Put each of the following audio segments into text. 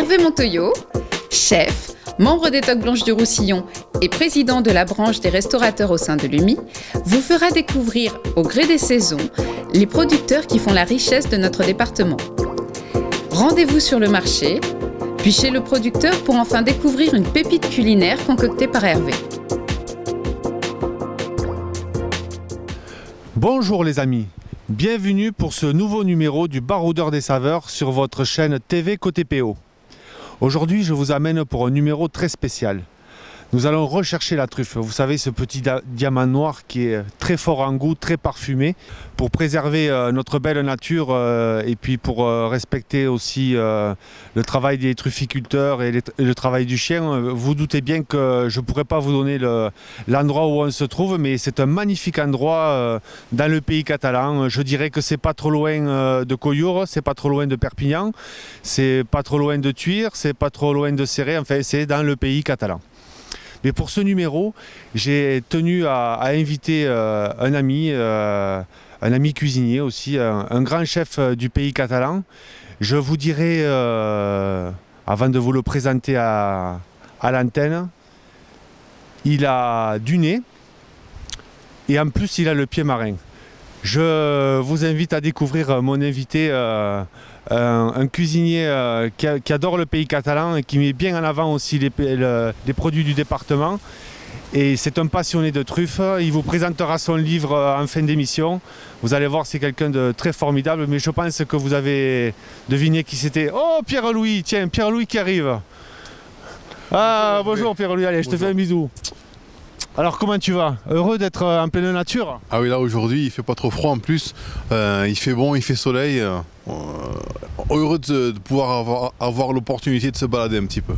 Hervé Montoyot, chef, membre des Toques Blanches du Roussillon et président de la branche des restaurateurs au sein de l'UMI, vous fera découvrir, au gré des saisons, les producteurs qui font la richesse de notre département. Rendez-vous sur le marché, puis chez le producteur pour enfin découvrir une pépite culinaire concoctée par Hervé. Bonjour les amis, bienvenue pour ce nouveau numéro du Baroudeur des saveurs sur votre chaîne TV Côté PO. Aujourd'hui, je vous amène pour un numéro très spécial. Nous allons rechercher la truffe. Vous savez, ce petit diamant noir qui est très fort en goût, très parfumé. Pour préserver notre belle nature et puis pour respecter aussi le travail des trufficulteurs et le travail du chien, vous doutez bien que je ne pourrais pas vous donner l'endroit où on se trouve, mais c'est un magnifique endroit dans le pays catalan. Je dirais que c'est pas trop loin de Collioure, c'est pas trop loin de Perpignan, c'est pas trop loin de Tuire, c'est pas trop loin de Céret, enfin c'est dans le pays catalan. Mais pour ce numéro, j'ai tenu à inviter un ami cuisinier aussi, un grand chef du pays catalan. Je vous dirai, avant de vous le présenter à l'antenne, il a du nez et en plus il a le pied marin. Je vous invite à découvrir mon invité, un cuisinier qui adore le pays catalan et qui met bien en avant aussi les produits du département. Et c'est un passionné de truffes. Il vous présentera son livre en fin d'émission. Vous allez voir, c'est quelqu'un de très formidable. Mais je pense que vous avez deviné qui c'était. Oh, Pierre-Louis, tiens, Pierre-Louis qui arrive. Ah, bonjour Pierre-Louis, allez, je te fais un bisou. Alors comment tu vas? Heureux d'être en pleine nature? Ah oui, là aujourd'hui il fait pas trop froid en plus, il fait bon, il fait soleil, heureux de pouvoir avoir l'opportunité de se balader un petit peu.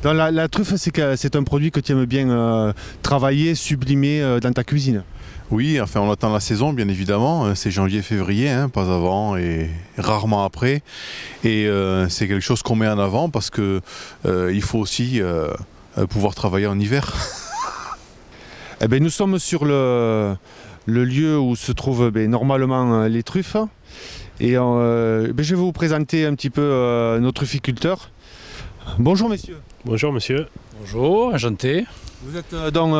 Donc la truffe, c'est un produit que tu aimes bien travailler, sublimer dans ta cuisine? Oui, enfin on attend la saison bien évidemment, c'est janvier-février, hein, pas avant et rarement après. Et c'est quelque chose qu'on met en avant parce que il faut aussi pouvoir travailler en hiver. Eh bien, nous sommes sur le lieu où se trouvent normalement les truffes. Et je vais vous présenter un petit peu nos trufficulteurs. Bonjour messieurs. Bonjour monsieur. Bonjour, enchanté. Vous êtes donc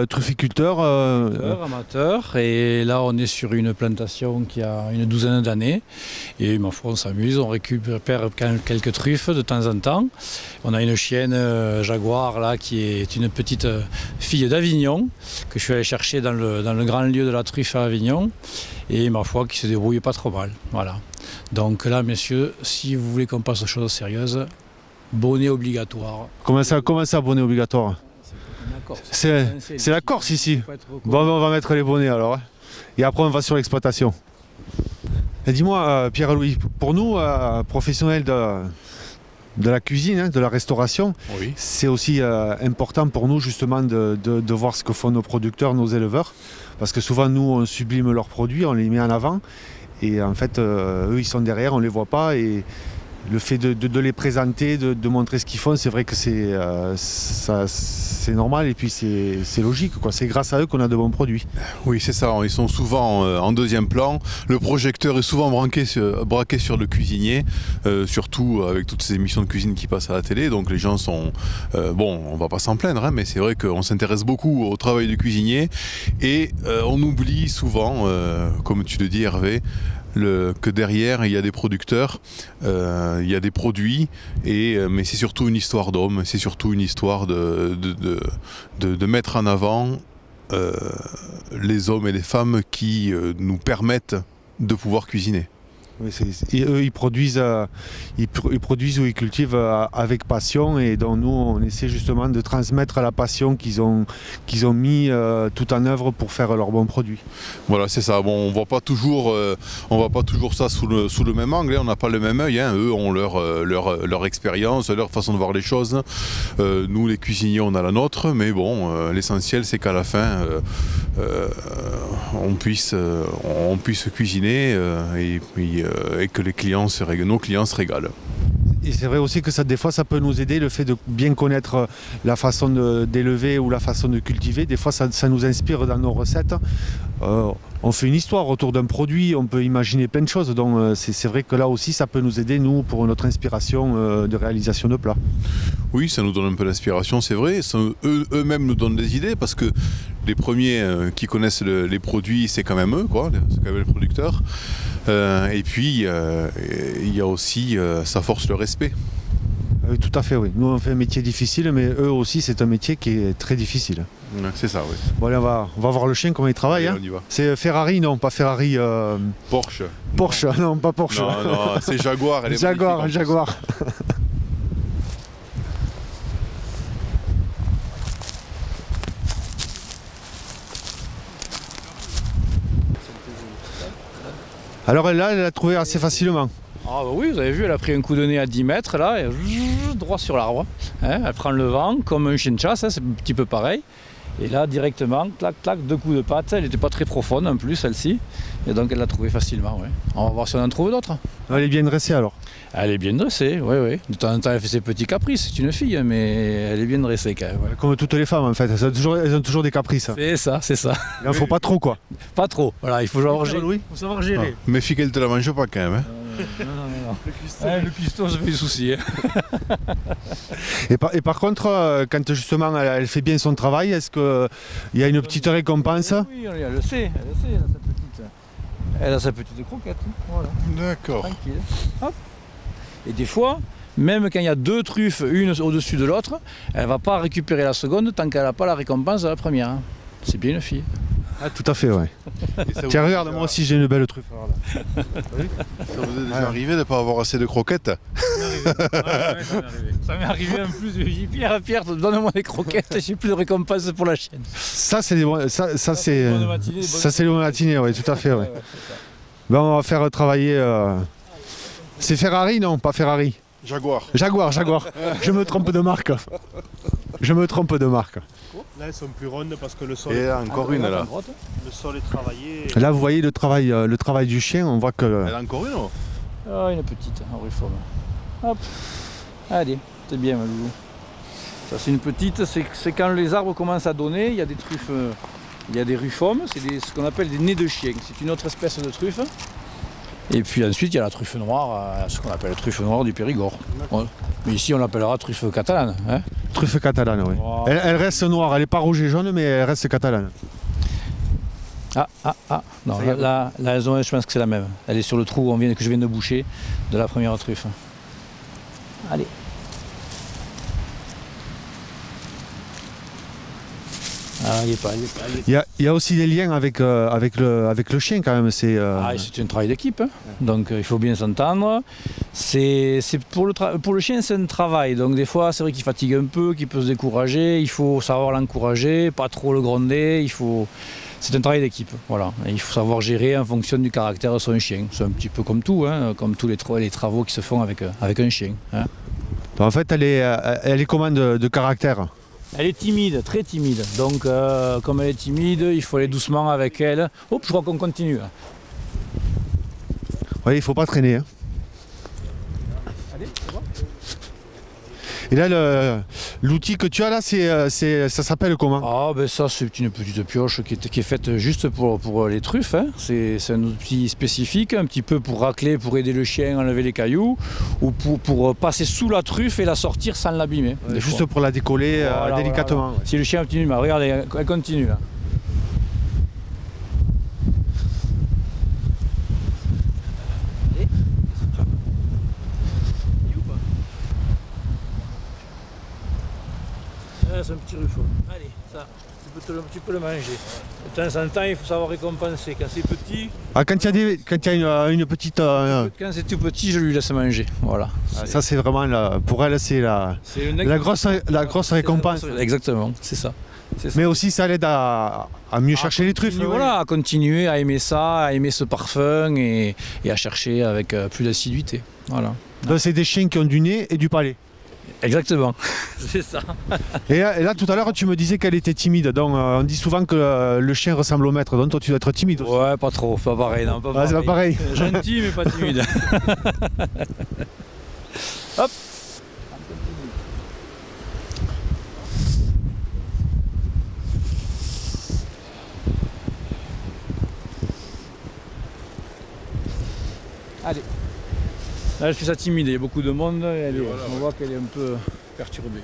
trufficulteur amateur, et là on est sur une plantation qui a une douzaine d'années et ma foi on s'amuse, on récupère quelques truffes de temps en temps. On a une chienne jaguar là qui est une petite fille d'Avignon que je suis allé chercher dans le grand lieu de la truffe à Avignon et ma foi qui se débrouille pas trop mal. Voilà. Donc là messieurs, si vous voulez qu'on passe aux choses sérieuses, bonnet obligatoire. Comment ça bonnet obligatoire? C'est la Corse ici. Bon, on va mettre les bonnets alors. Et après on va sur l'exploitation. Dis-moi Pierre-Louis, pour nous professionnels de la cuisine, hein, de la restauration, oui, c'est aussi important pour nous justement de voir ce que font nos producteurs, nos éleveurs. Parce que souvent nous on sublime leurs produits, on les met en avant. Et en fait eux ils sont derrière, on ne les voit pas. Et le fait de les présenter, de montrer ce qu'ils font, c'est vrai que c'est normal et puis c'est logique, quoi. C'est grâce à eux qu'on a de bons produits. Oui, c'est ça, ils sont souvent en deuxième plan. Le projecteur est souvent braqué sur le cuisinier, surtout avec toutes ces émissions de cuisine qui passent à la télé. Donc les gens sont... bon, on va pas s'en plaindre, hein, mais c'est vrai qu'on s'intéresse beaucoup au travail du cuisinier et on oublie souvent, comme tu le dis Hervé, que derrière il y a des producteurs, il y a des produits, mais c'est surtout une histoire d'homme, c'est surtout une histoire de mettre en avant les hommes et les femmes qui nous permettent de pouvoir cuisiner. Oui, eux ils produisent ou ils cultivent avec passion et donc nous on essaie justement de transmettre la passion qu'ils ont mis tout en œuvre pour faire leurs bons produits. Voilà, c'est ça. Bon, on voit pas toujours ça sous le même angle, hein. On n'a pas le même œil, hein. Eux ont leur expérience, leur façon de voir les choses. Nous les cuisiniers on a la nôtre, mais bon, l'essentiel c'est qu'à la fin on puisse cuisiner et que nos clients se régalent. Et c'est vrai aussi que des fois ça peut nous aider, le fait de bien connaître la façon d'élever ou la façon de cultiver. Des fois ça nous inspire dans nos recettes. on fait une histoire autour d'un produit, on peut imaginer plein de choses. Donc c'est vrai que là aussi, ça peut nous aider, nous, pour notre inspiration de réalisation de plats. Oui, ça nous donne un peu d'inspiration, c'est vrai. Eux-mêmes nous donnent des idées parce que les premiers qui connaissent les produits, c'est quand même eux, quoi. C'est quand même les producteurs. Et puis, il y a aussi, ça force le respect. Oui, tout à fait, oui. Nous, on fait un métier difficile, mais eux aussi, c'est un métier qui est très difficile. Ouais, c'est ça, oui. Bon, allez, on va voir le chien, comment il travaille. Allez, Hein. on y va. C'est Ferrari, non, pas Ferrari. Porsche. Porsche, non, pas Porsche. Non, c'est Jaguar. Elle est Jaguar, magnifique, en plus. Jaguar. Alors là, elle l'a trouvé assez facilement. Ah bah oui, vous avez vu, elle a pris un coup de nez à 10 mètres là, et droit sur l'arbre. Hein, elle prend le vent comme un chien de chasse, hein, c'est un petit peu pareil. Et là, directement, clac, clac, 2 coups de patte. Elle n'était pas très profonde en plus, celle-ci. Et donc elle l'a trouvée facilement. Ouais. On va voir si on en trouve d'autres. Elle est bien dressée alors. Elle est bien dressée, oui, oui. De temps en temps, elle fait ses petits caprices. C'est une fille, mais elle est bien dressée quand même. Ouais. Comme toutes les femmes en fait, elles ont toujours des caprices. C'est ça, c'est ça. Il n'en faut pas trop quoi. Pas trop. Voilà, il faut savoir gérer. Louis. Faut savoir gérer. Méfie qu'elle te la mange pas quand même. Hein. Non. Le cuistot, ça fait des soucis. Hein. Et par contre, quand justement elle fait bien son travail, est-ce qu'il y a une petite récompense? Oui, elle le sait, elle a sa petite croquette. Voilà. D'accord. Tranquille. Hop. Et des fois, même quand il y a 2 truffes, une au-dessus de l'autre, elle ne va pas récupérer la seconde tant qu'elle n'a pas la récompense de la première. Hein. C'est bien une fille. Ah, tout à fait, ouais. Tiens, regarde, moi aussi j'ai une belle truffe. Là. Ça vous est déjà arrivé de ne pas avoir assez de croquettes? Ça m'est arrivé en plus. J'ai dit, Pierre, donne-moi des croquettes, j'ai plus de récompense pour la chaîne. Ça, c'est les bonnes matinées, oui, tout à fait. Ouais. Ben, on va faire travailler. C'est Ferrari, non? Pas Ferrari. Jaguar. Jaguar. Je me trompe de marque. Là, elles sont plus rondes parce que le sol, Et là, encore une là. le sol est travaillé. Là, vous voyez le travail du chien, on voit que. Elle a encore une, non? Ah, une petite, en réforme. Hop. Allez, c'est bien, ma loulou. Ça, c'est une petite, c'est quand les arbres commencent à donner, il y a des truffes, il y a des ruformes, c'est ce qu'on appelle des nez de chien. C'est une autre espèce de truffe. Et puis ensuite, il y a la truffe noire, ce qu'on appelle la truffe noire du Périgord. Ouais. Mais ici, on l'appellera truffe catalane. Hein. Truffe catalane, oui. Wow. Elle reste noire, elle n'est pas rouge et jaune, mais elle reste catalane. Ah. Non, là, je pense que c'est la même. Elle est sur le trou que je viens de boucher de la première truffe. Allez. Ah, il est pas. Il y a aussi des liens avec le chien quand même. C'est un travail d'équipe, hein. Donc il faut bien s'entendre. Pour le chien, c'est un travail. Donc des fois, c'est vrai qu'il fatigue un peu, qu'il peut se décourager. Il faut savoir l'encourager, pas trop le gronder. C'est un travail d'équipe, voilà. Et il faut savoir gérer en fonction du caractère de son chien. C'est un petit peu comme tout, hein, comme tous les travaux qui se font avec un chien. Hein. En fait, elle est comment de caractère? Elle est timide, très timide. Donc, comme elle est timide, il faut aller doucement avec elle. Hop, je crois qu'on continue. Oui, il ne faut pas traîner. Hein. Allez, c'est bon. Et là, l'outil que tu as là, ça s'appelle comment? Ah, ben ça, c'est une petite pioche qui est faite juste pour les truffes. Hein. C'est un outil spécifique, un petit peu pour racler, pour aider le chien à enlever les cailloux, ou pour passer sous la truffe et la sortir sans l'abîmer. Juste pour la décoller délicatement. Voilà. Si le chien continue, mais regardez, elle continue là. C'est un petit ruffo. Allez, ça, tu peux le manger. De temps en temps, il faut savoir récompenser. Quand c'est petit. Ah, quand il y a une petite. Quand c'est tout petit, je lui laisse manger. Voilà. Ça, c'est vraiment pour elle, c'est la grosse récompense. Exactement, c'est ça. Mais aussi, ça l'aide à mieux chercher les truffes. Voilà, à continuer à aimer ça, à aimer ce parfum et à chercher avec plus d'assiduité. Voilà. Donc, c'est des chiens qui ont du nez et du palais. Exactement, c'est ça. Et là, tout à l'heure, tu me disais qu'elle était timide. Donc, on dit souvent que le chien ressemble au maître. Donc, toi, tu dois être timide aussi. Ouais, pas trop, pas pareil. Non, pas pareil. C'est pas pareil. Gentil, mais pas timide. Hop. Là, elle fait ça timide, il y a beaucoup de monde, on voit qu'elle est un peu perturbée.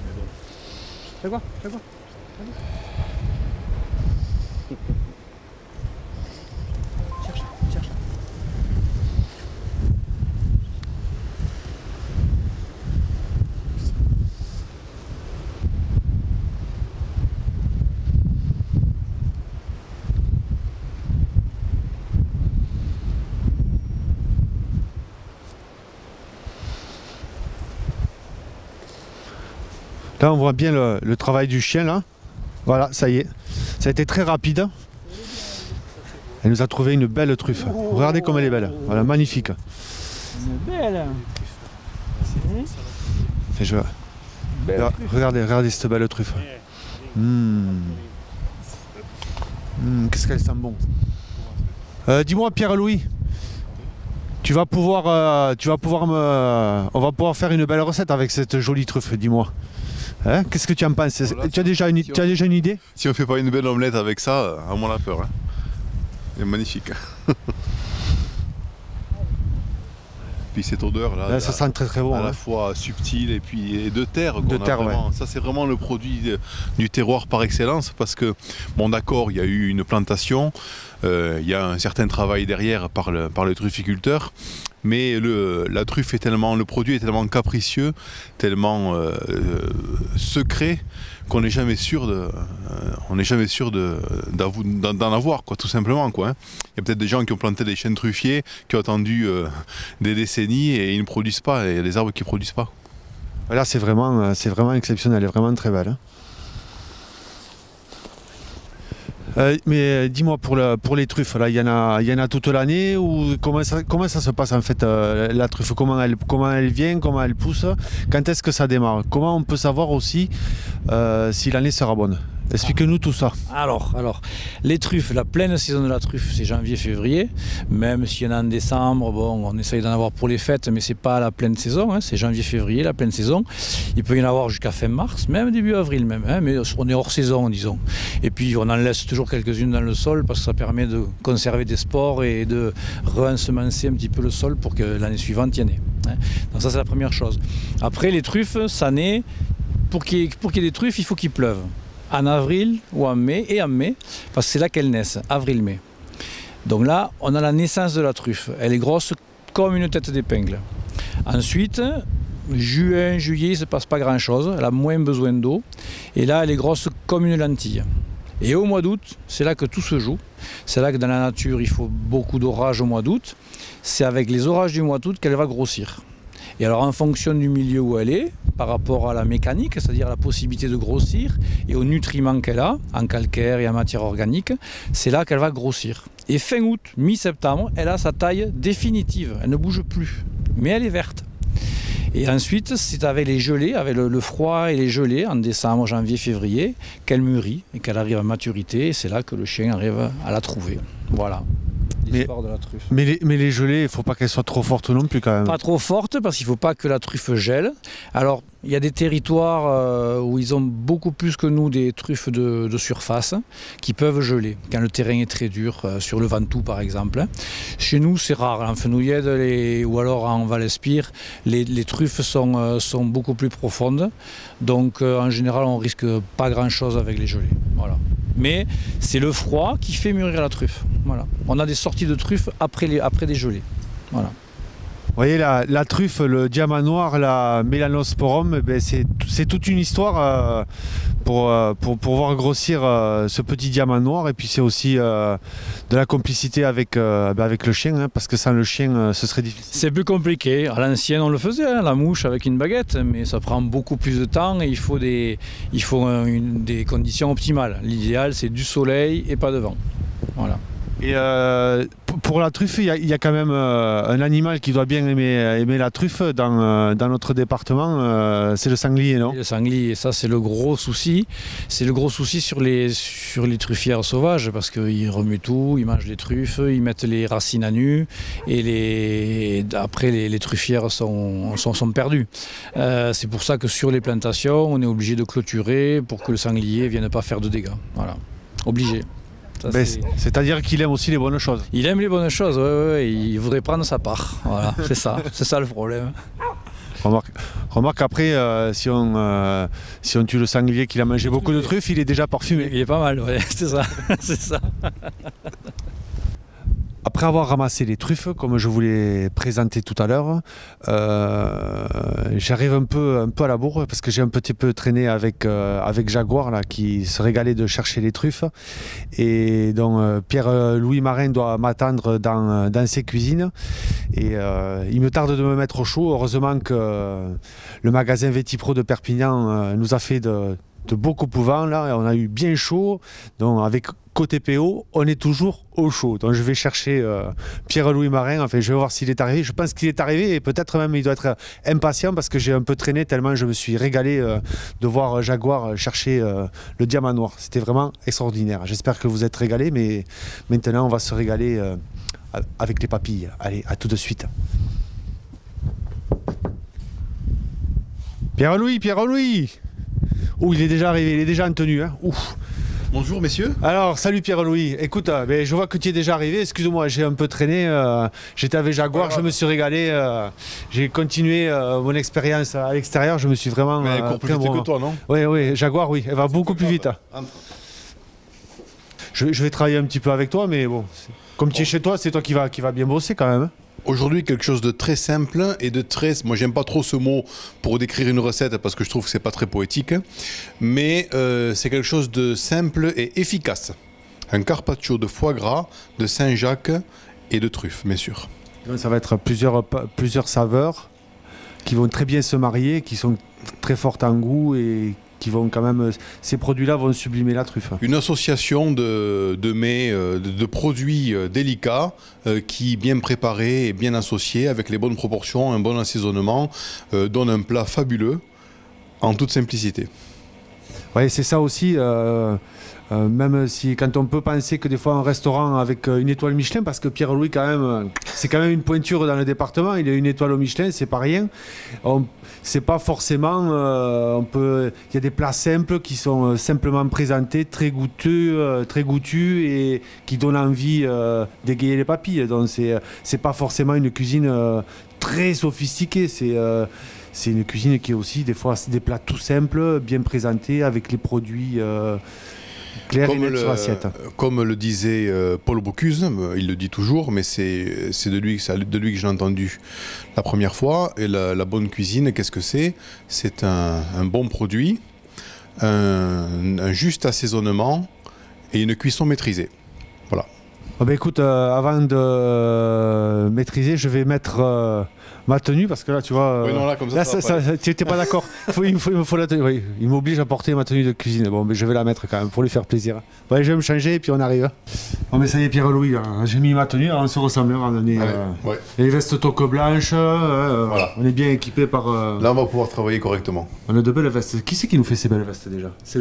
Mais bon. Fais quoi? Cherche. Là, on voit bien le travail du chien, là. Voilà, ça y est. Ça a été très rapide. Elle nous a trouvé une belle truffe. Regardez comme elle est belle. Voilà, magnifique. Une belle. Et regardez cette belle truffe. Qu'est-ce qu'elle sent bon. Dis-moi, Pierre-Louis, on va pouvoir faire une belle recette avec cette jolie truffe, dis-moi. Hein, qu'est-ce que tu en penses? Voilà, tu as déjà une idée? Si on fait pas une belle omelette avec ça, à moi la peur. Hein. C'est magnifique. Puis cette odeur là, Ça sent très très bon. à la fois subtile et puis de terre. Vraiment, ouais. Ça c'est vraiment le produit du terroir par excellence parce que, bon d'accord, il y a eu une plantation, il y a un certain travail derrière par le trufficulteur, mais la truffe est le produit est tellement capricieux, tellement secret qu'on n'est jamais sûr d'en avoir, quoi, tout simplement, quoi. Hein. Il y a peut-être des gens qui ont planté des chênes truffiers, qui ont attendu des décennies et ils ne produisent pas. Il y a des arbres qui ne produisent pas. Là, c'est vraiment exceptionnel, elle est vraiment très belle. Hein. Mais dis-moi, pour les truffes, là, il y en a toute l'année ou comment ça se passe en fait la truffe, comment elle vient, comment elle pousse, quand est-ce que ça démarre, comment on peut savoir aussi si l'année sera bonne? Explique-nous tout ça. Alors, les truffes, la pleine saison de la truffe, c'est janvier-février. Même s'il y en a en décembre, bon, on essaye d'en avoir pour les fêtes, mais c'est pas la pleine saison, hein, c'est janvier-février, la pleine saison. Il peut y en avoir jusqu'à fin mars, même début avril même, hein, mais on est hors saison, disons. Et puis on en laisse toujours quelques-unes dans le sol parce que ça permet de conserver des spores et de re-ensemencer un petit peu le sol pour que l'année suivante il y en ait. Hein. Donc ça c'est la première chose. Après les truffes, ça naît, pour qu'il y ait des truffes, il faut qu'il pleuve. En avril ou en mai, parce que c'est là qu'elles naissent, avril-mai. Donc là, on a la naissance de la truffe. Elle est grosse comme une tête d'épingle. Ensuite, juin, juillet, il ne se passe pas grand-chose. Elle a moins besoin d'eau. Et là, elle est grosse comme une lentille. Et au mois d'août, c'est là que tout se joue. C'est là que dans la nature, il faut beaucoup d'orages au mois d'août. C'est avec les orages du mois d'août qu'elle va grossir. Et alors en fonction du milieu où elle est, par rapport à la mécanique, c'est-à-dire à la possibilité de grossir, et aux nutriments qu'elle a, en calcaire et en matière organique, c'est là qu'elle va grossir. Et fin août, mi-septembre, elle a sa taille définitive, elle ne bouge plus, mais elle est verte. Et ensuite, c'est avec les gelées, avec le froid et les gelées, en décembre, janvier, février, qu'elle mûrit et qu'elle arrive à maturité, et c'est là que le chien arrive à la trouver. Voilà. De la truffe. Mais les gelées, il ne faut pas qu'elles soient trop fortes non plus quand même. Pas trop fortes parce qu'il ne faut pas que la truffe gèle. Alors il y a des territoires où ils ont beaucoup plus que nous des truffes de surface qui peuvent geler quand le terrain est très dur, sur le Ventoux par exemple. Chez nous c'est rare, en Fenouillède ou alors en Val-Espire, les truffes sont beaucoup plus profondes. Donc en général on risque pas grand chose avec les gelées. Voilà. Mais c'est le froid qui fait mûrir la truffe. Voilà. On a des sorties de truffes après des gelées. Voilà. Vous voyez la truffe, le diamant noir, la Melanosporum, ben c'est toute une histoire pour voir grossir ce petit diamant noir. Et puis c'est aussi de la complicité avec le chien, hein, parce que sans le chien, ce serait difficile. C'est plus compliqué. À l'ancienne, on le faisait, hein, la mouche avec une baguette, mais ça prend beaucoup plus de temps et il faut des conditions optimales. L'idéal, c'est du soleil et pas de vent. Voilà. Et pour la truffe, il y a quand même un animal qui doit bien aimer la truffe dans notre département, c'est le sanglier, non? Le sanglier, ça c'est le gros souci. C'est le gros souci sur les truffières sauvages parce qu'ils remuent tout, ils mangent les truffes, ils mettent les racines à nu et après les truffières sont perdues. C'est pour ça que sur les plantations, on est obligé de clôturer pour que le sanglier ne vienne pas faire de dégâts. Voilà, obligé. Ça, c'est-à-dire qu'il aime aussi les bonnes choses. Il aime les bonnes choses, ouais, il voudrait prendre sa part. Voilà, c'est ça le problème. Remarque après, si on tue le sanglier qu'il a mangé beaucoup de truffes, il est déjà parfumé. Il est pas mal, ouais, c'est ça. C'est ça. Après avoir ramassé les truffes, comme je vous l'ai présenté tout à l'heure, j'arrive un peu à la bourre parce que j'ai un petit peu traîné avec Jaguar là, qui se régalait de chercher les truffes. Et donc Pierre-Louis Marin doit m'attendre dans ses cuisines. Et il me tarde de me mettre au chaud. Heureusement que le magasin Vétipro de Perpignan nous a fait de beaux coupes-vents là, et on a eu bien chaud. Donc avec côté PO, on est toujours au chaud. Donc je vais chercher Pierre-Louis Marin, enfin je vais voir s'il est arrivé. Je pense qu'il est arrivé et peut-être même il doit être impatient parce que j'ai un peu traîné tellement je me suis régalé de voir Jaguar chercher le diamant noir. C'était vraiment extraordinaire. J'espère que vous êtes régalés, mais maintenant on va se régaler avec les papilles. Allez, à tout de suite. Pierre-Louis! Oh, il est déjà arrivé, il est déjà en tenue. Hein. Ouf. Bonjour messieurs. Alors, salut Pierre-Louis. Écoute, je vois que tu es déjà arrivé. Excuse-moi, j'ai un peu traîné. J'étais avec Jaguar, je me suis régalé. J'ai continué mon expérience à l'extérieur. Je me suis vraiment. Mais elle court plus vite que toi, non? Oui, Jaguar, oui. Elle va beaucoup plus vite. Je vais travailler un petit peu avec toi, mais bon. Comme tu es chez toi, c'est toi qui va bien bosser quand même. Aujourd'hui, quelque chose de très simple et de très... Moi, j'aime pas trop ce mot pour décrire une recette parce que je trouve que c'est pas très poétique. Mais c'est quelque chose de simple et efficace. Un carpaccio de foie gras, de Saint-Jacques et de truffes, bien sûr. Ça va être plusieurs saveurs qui vont très bien se marier, qui sont très fortes en goût et qui vont quand même... Ces produits-là vont sublimer la truffe. Une association de mets, de produits délicats qui, bien préparés et bien associés, avec les bonnes proportions, un bon assaisonnement, donnent un plat fabuleux en toute simplicité. Oui, c'est ça aussi. Même si quand on peut penser que des fois un restaurant avec une étoile Michelin, parce que Pierre-Louis quand même, c'est quand même une pointure dans le département, il a une étoile au Michelin, c'est pas rien. C'est pas forcément, il y a des plats simples qui sont simplement présentés, très goûtus et qui donnent envie d'égayer les papilles. Donc c'est pas forcément une cuisine très sophistiquée, c'est une cuisine qui est aussi des fois des plats tout simples, bien présentés avec les produits clairs et nets sur l'assiette. Comme le disait Paul Bocuse, il le dit toujours, mais c'est de lui que j'ai entendu la première fois. Et la bonne cuisine, qu'est-ce que c'est? C'est un bon produit, un juste assaisonnement et une cuisson maîtrisée. Voilà. Oh ben écoute, avant de maîtriser, je vais mettre ma tenue parce que là, tu vois. Oui, non, là, comme ça tu n'étais pas d'accord. Il me faut la tenue. Oui, il m'oblige à porter ma tenue de cuisine. Bon, mais je vais la mettre quand même pour lui faire plaisir. Ouais, je vais me changer et puis on arrive. Bon, mais ça y est, Pierre-Louis, j'ai mis ma tenue. On se ressemble. On est, les vestes toque blanches. Voilà. On est bien équipé par. Là, on va pouvoir travailler correctement. On a de belles vestes. Qui c'est qui nous fait ces belles vestes déjà? C'est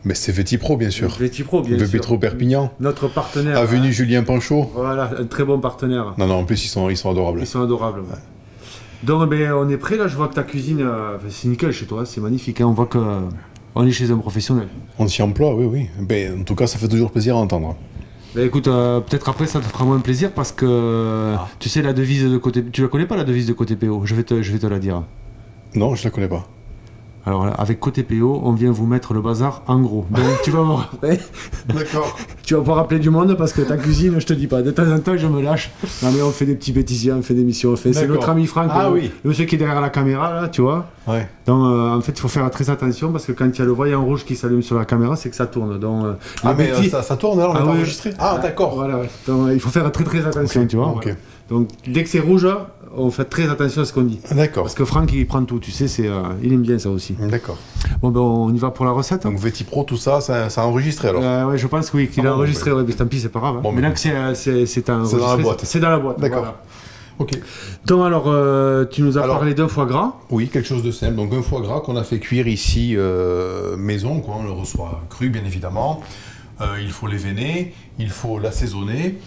mais c'est Vétipro, bien sûr. Vétipro, bien sûr. Vétipro Perpignan. Notre partenaire. Avenue Julien Panchaud. Voilà, un très bon partenaire. Non, en plus, ils sont adorables. Ils sont adorables. Ouais. Donc, on est prêt là. Je vois que ta cuisine, c'est nickel chez toi. C'est magnifique. Hein. On voit qu'on est chez un professionnel. On s'y emploie, oui. En tout cas, ça fait toujours plaisir à entendre. Écoute, peut-être après, ça te fera moins plaisir parce que tu sais, la devise de côté. Tu la connais pas, la devise de côté PO? Je vais te la dire. Non, je la connais pas. Alors là, avec côté PO, on vient vous mettre le bazar en gros. Donc tu vas voir. D'accord. Tu vas pouvoir appeler du monde parce que ta cuisine, je te dis pas. De temps en temps, je me lâche. Non mais on fait des petits bêtisiers, on fait des missions. C'est notre ami Franck, oui. Le monsieur qui est derrière la caméra là, tu vois. Ouais. Donc en fait, il faut faire très attention parce que quand il y a le voyant rouge qui s'allume sur la caméra, c'est que ça tourne. Donc ça tourne alors, on n'est pas enregistré. Ah d'accord. Voilà. Ouais. Donc il faut faire très attention, tu vois. Okay. Donc dès que c'est rouge, on fait très attention à ce qu'on dit. D'accord. Parce que Franck, il prend tout, tu sais, il aime bien ça aussi. D'accord. Bon, on y va pour la recette. Donc Vétipro, tout ça, ça a enregistré alors ouais, je pense oui, qu'il a enregistré. Ouais, mais tant pis, c'est pas grave. Hein. Bon, maintenant que c'est enregistré, dans la boîte. C'est dans la boîte. D'accord. Voilà. Ok. Donc alors, tu nous as parlé d'un foie gras. Oui, quelque chose de simple. Donc un foie gras qu'on a fait cuire ici maison, quoi. On le reçoit cru, bien évidemment. Il faut l'éveiner, il faut l'assaisonner.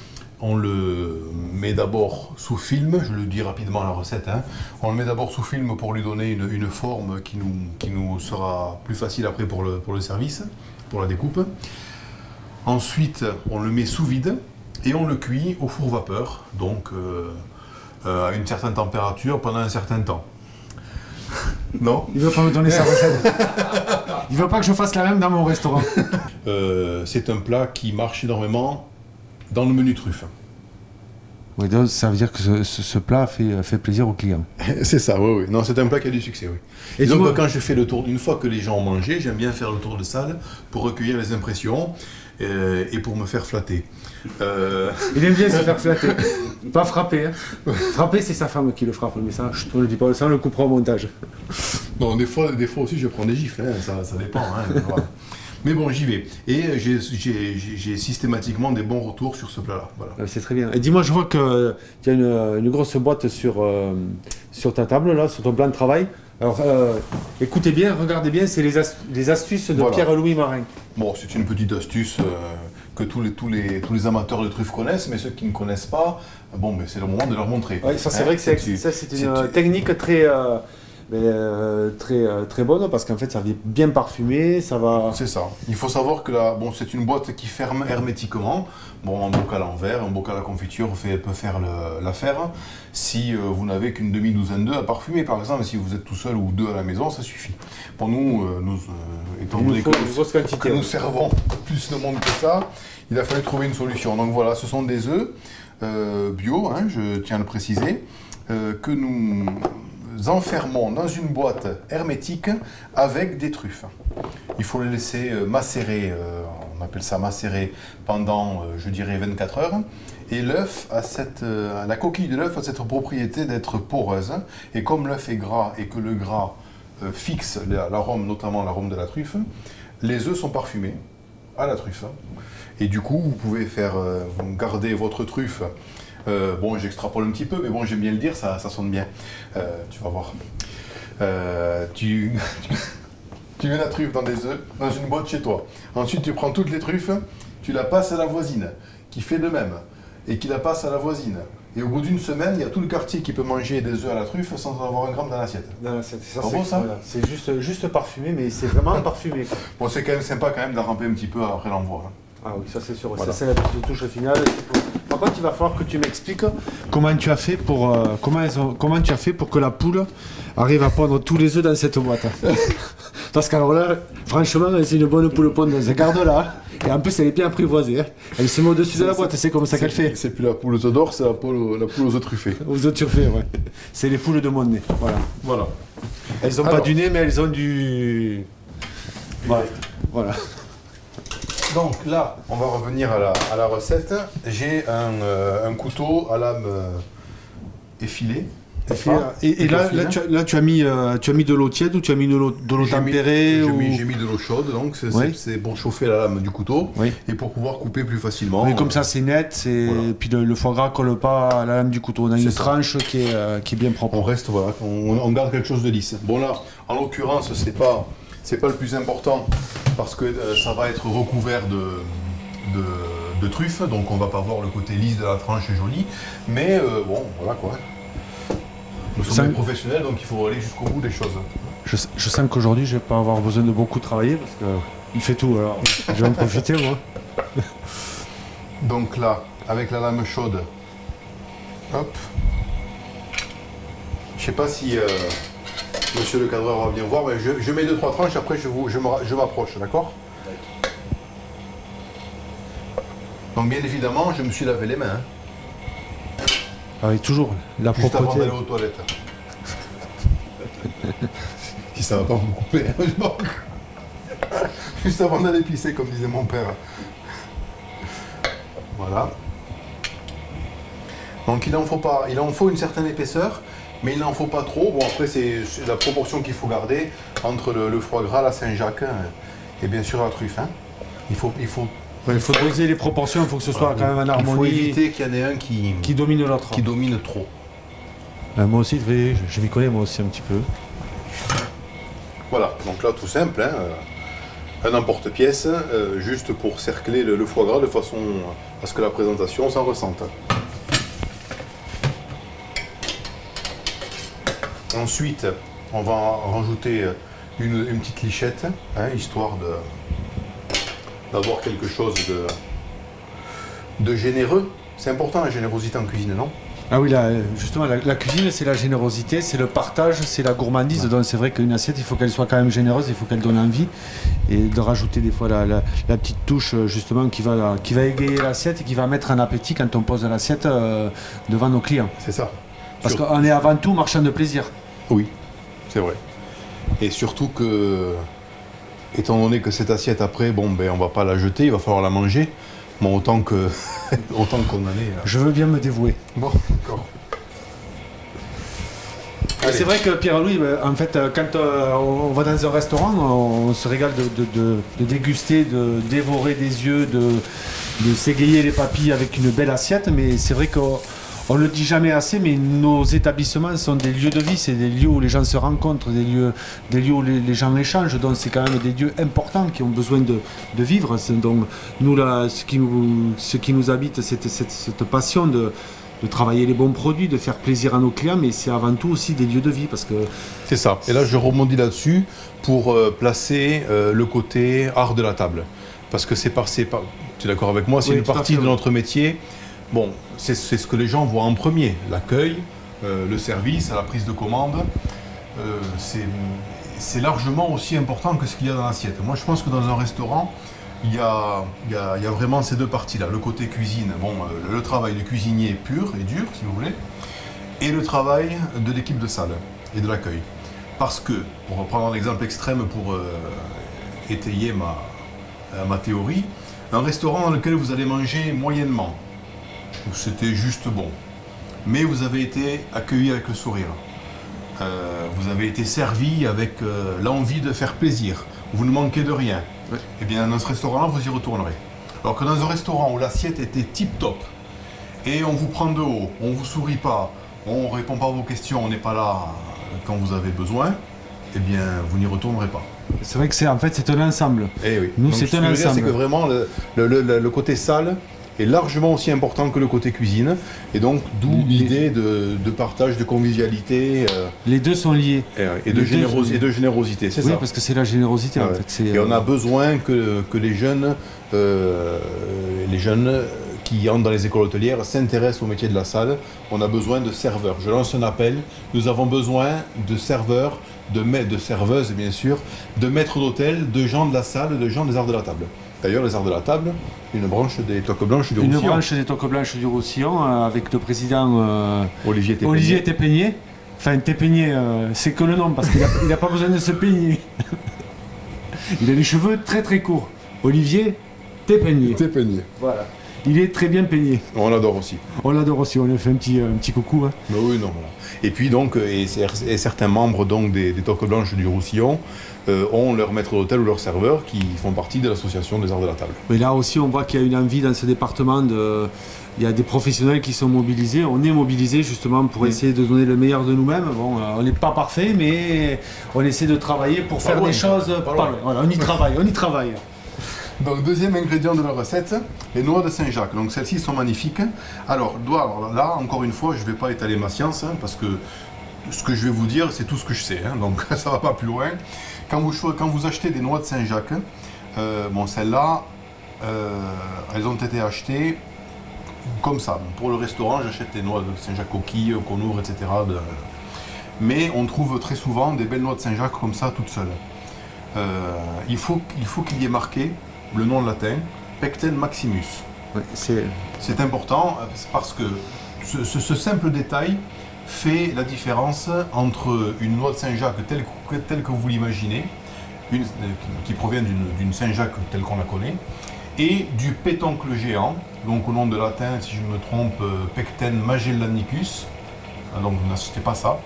On le met d'abord sous film, je le dis rapidement la recette. Hein. On le met d'abord sous film pour lui donner une forme qui nous sera plus facile après pour le service, pour la découpe. Ensuite, on le met sous vide et on le cuit au four vapeur, donc à une certaine température pendant un certain temps. Non? Il veut pas me donner sa recette. Il veut pas que je fasse la même dans mon restaurant. C'est un plat qui marche énormément dans le menu truffe. Oui, donc ça veut dire que ce plat fait plaisir aux clients. C'est ça, oui, oui. Non, c'est un plat qui a du succès, oui. Et donc, quand je fais le tour, une fois que les gens ont mangé, j'aime bien faire le tour de salle pour recueillir les impressions et pour me faire flatter. Il aime bien se faire flatter. Pas frapper. Hein. Frapper, c'est sa femme qui le frappe, mais ça, je te le dis pas, ça on le coupera au montage. Bon, des fois aussi, je prends des gifles, hein, ça dépend. Hein, voilà. Mais bon, j'y vais. Et j'ai systématiquement des bons retours sur ce plat-là. Voilà. C'est très bien. Et dis-moi, je vois qu'il y a une grosse boîte sur ta table, là, sur ton plan de travail. Alors, écoutez bien, regardez bien, c'est les astuces de Pierre-Louis Marin. Bon, c'est une petite astuce que tous les amateurs de truffes connaissent, mais ceux qui ne connaissent pas, bon, ben, c'est le moment de leur montrer. Oui, ça c'est vrai que c'est une technique très bonne parce qu'en fait ça vient bien parfumé, ça va... C'est ça. Il faut savoir que c'est une boîte qui ferme hermétiquement. Bon, un bocal en verre, un bocal à confiture peut faire l'affaire. Si vous n'avez qu'une demi-douzaine d'œufs à parfumer, par exemple, si vous êtes tout seul ou deux à la maison, ça suffit. Pour nous, étant donné que nous servons plus de monde que ça, il a fallu trouver une solution. Donc voilà, ce sont des œufs bio, hein, je tiens à le préciser, que nous enfermons dans une boîte hermétique avec des truffes. Il faut les laisser macérer, on appelle ça macérer, pendant, je dirais, 24 heures. Et l'œuf la coquille de l'œuf a cette propriété d'être poreuse. Et comme l'œuf est gras et que le gras fixe l'arôme, notamment l'arôme de la truffe, les œufs sont parfumés à la truffe. Et du coup, vous pouvez garder votre truffe. Bon, j'extrapole un petit peu, mais bon, j'aime bien le dire, ça sonne bien. Tu vas voir. Tu mets la truffe dans des œufs, dans une boîte chez toi. Ensuite, tu prends toutes les truffes, tu la passes à la voisine, qui fait de même, et qui la passe à la voisine. Et au bout d'une semaine, il y a tout le quartier qui peut manger des œufs à la truffe sans en avoir un gramme dans l'assiette. C'est bon, ça voilà. C'est juste parfumé, mais c'est vraiment parfumé. Bon, c'est quand même sympa quand même de ramper un petit peu après l'envoi. Hein. Ah oui, ça c'est sûr. Voilà. C'est la petite touche finale. Par contre, il va falloir que tu m'expliques comment tu as fait pour que la poule arrive à pondre tous les œufs dans cette boîte. Parce qu'alors là, franchement, c'est une bonne poule pondeuse. Garde-la. Et en plus, elle est bien apprivoisée. Hein. Elle se met au-dessus de la boîte, c'est comme ça qu'elle fait. C'est plus la poule aux œufs d'or, c'est la poule aux œufs truffés. Aux œufs truffés, ouais. C'est les poules de mon nez. Voilà. Elles n'ont pas du nez, mais elles ont du... Voilà. Donc là, on va revenir à la recette. J'ai un couteau à lame effilée. Et là, tu as mis de l'eau tiède ou tu as mis de l'eau tempérée J'ai mis de l'eau chaude, donc c'est pour chauffer la lame du couteau et pour pouvoir couper plus facilement. Oui, comme ça c'est net, et puis le foie gras colle pas à la lame du couteau. On a une tranche qui est bien propre. On reste, on garde quelque chose de lisse. Bon là, en l'occurrence, c'est pas le plus important parce que ça va être recouvert de truffes, donc on va pas voir le côté lisse de la tranche joli, mais bon, voilà quoi. Nous sommes des professionnels, donc il faut aller jusqu'au bout des choses. Je sens qu'aujourd'hui, je vais pas avoir besoin de beaucoup travailler parce qu'il fait tout, alors je vais en profiter moi. Donc là, avec la lame chaude, hop. Je sais pas si monsieur le cadreur va bien voir, mais je mets 2-3 tranches, après je m'approche, d'accord? Donc bien évidemment, je me suis lavé les mains. Hein. Ah oui, toujours, la juste propreté. Juste avant d'aller aux toilettes. Si ça va pas vous couper, hein, juste avant d'aller pisser, comme disait mon père. Voilà. Donc il en faut une certaine épaisseur, mais il n'en faut pas trop. Bon, après, c'est la proportion qu'il faut garder entre le foie gras, la Saint-Jacques et bien sûr la truffe. Hein. Il faut doser les proportions, il faut que ce soit quand même en harmonie. Il faut éviter qu'il y en ait un qui domine l'autre. Qui domine trop. Moi aussi, je m'y connais moi aussi un petit peu. Voilà, donc là tout simple, hein, un emporte-pièce, juste pour cercler le foie gras de façon à ce que la présentation s'en ressente. Ensuite, on va rajouter une petite lichette, hein, histoire d'avoir quelque chose de généreux. C'est important la générosité en cuisine, non? Ah oui, justement, la cuisine, c'est la générosité, c'est le partage, c'est la gourmandise. Donc c'est vrai qu'une assiette, il faut qu'elle soit quand même généreuse, il faut qu'elle donne envie. Et de rajouter des fois la petite touche, justement, qui va égayer l'assiette et qui va mettre en appétit quand on pose l'assiette devant nos clients. C'est ça. Parce qu'on est avant tout marchand de plaisir. Oui, c'est vrai. Et surtout que, étant donné que cette assiette, après, bon, ben, on va pas la jeter, il va falloir la manger. Bon, autant qu'on en est. Je veux bien me dévouer. Bon, d'accord. C'est vrai que Pierre-Louis, en fait, quand on va dans un restaurant, on se régale de déguster, de dévorer des yeux, de s'égayer les papilles avec une belle assiette. Mais c'est vrai qu'on ne le dit jamais assez, mais nos établissements sont des lieux de vie, c'est des lieux où les gens se rencontrent, des lieux où les gens échangent. Donc c'est quand même des lieux importants qui ont besoin de vivre. Donc nous, là, ce qui nous habite, c'est cette passion de travailler les bons produits, de faire plaisir à nos clients, mais c'est avant tout aussi des lieux de vie. Parce que c'est ça. Et là, je rebondis là-dessus pour placer le côté art de la table. Parce que tu es d'accord avec moi, c'est une partie de notre métier. Bon, c'est ce que les gens voient en premier, l'accueil, le service, la prise de commande. C'est largement aussi important que ce qu'il y a dans l'assiette. Moi, je pense que dans un restaurant, il y a vraiment ces deux parties-là. Le côté cuisine, bon, le travail du cuisinier pur et dur, si vous voulez, et le travail de l'équipe de salle et de l'accueil. Parce que, pour reprendre un exemple extrême pour étayer ma théorie, un restaurant dans lequel vous allez manger moyennement, où c'était juste bon, mais vous avez été accueilli avec le sourire, vous avez été servi avec l'envie de faire plaisir, vous ne manquez de rien, oui. Et bien dans ce restaurant-là, vous y retournerez. Alors que dans un restaurant où l'assiette était tip-top, et on vous prend de haut, on ne vous sourit pas, on ne répond pas à vos questions, on n'est pas là quand vous avez besoin, eh bien vous n'y retournerez pas. C'est vrai que c'est un ensemble. Eh oui. Nous, c'est un ensemble. C'est que vraiment le côté salle est largement aussi important que le côté cuisine, et donc d'où l'idée de partage, de convivialité. Les deux sont liés. Et de générosité, c'est ça. Oui, parce que c'est la générosité en fait. Et on a besoin que les jeunes qui entrent dans les écoles hôtelières s'intéressent au métier de la salle. On a besoin de serveurs. Je lance un appel. Nous avons besoin de serveurs, de serveuses bien sûr, de maîtres d'hôtel, de gens de la salle, de gens des arts de la table. D'ailleurs, les arts de la table, une branche des Toques Blanches du Roussillon. Une branche des Toques Blanches du Roussillon avec le président Olivier Tépénier. Enfin, Tépénier, c'est que le nom parce qu'il n'a pas besoin de se peigner. Il a les cheveux très très courts. Olivier Tépénier. Voilà. Il est très bien peigné. On l'adore aussi. On l'adore aussi, on lui fait un petit coucou. Hein. Mais oui, non, voilà. Et puis donc, et certains membres donc, des Toques Blanches du Roussillon ont leur maître d'hôtel ou leur serveur qui font partie de l'association des arts de la table. Mais là aussi, on voit qu'il y a une envie dans ce département. Il y a des professionnels qui sont mobilisés. On est mobilisés justement pour essayer de donner le meilleur de nous-mêmes. Bon, on n'est pas parfait, mais on essaie de travailler pour faire des choses. Voilà, on y travaille. Donc deuxième ingrédient de la recette, les noix de Saint-Jacques. Donc celles-ci sont magnifiques. Alors là, encore une fois, je ne vais pas étaler ma science, parce que ce que je vais vous dire, c'est tout ce que je sais. Donc ça ne va pas plus loin. Quand vous achetez des noix de Saint-Jacques, bon, celles-là, elles ont été achetées comme ça. Pour le restaurant, j'achète des noix de Saint-Jacques coquilles, qu'on ouvre, etc. Mais on trouve très souvent des belles noix de Saint-Jacques comme ça, toutes seules. Il faut qu'il y ait marqué le nom latin, Pecten Maximus. Oui, c'est important parce que ce simple détail fait la différence entre une noix de Saint-Jacques telle que vous l'imaginez, qui provient d'une Saint-Jacques telle qu'on la connaît, et du pétoncle géant, donc au nom de latin, si je ne me trompe, Pecten Magellanicus. Donc n'achetez pas ça,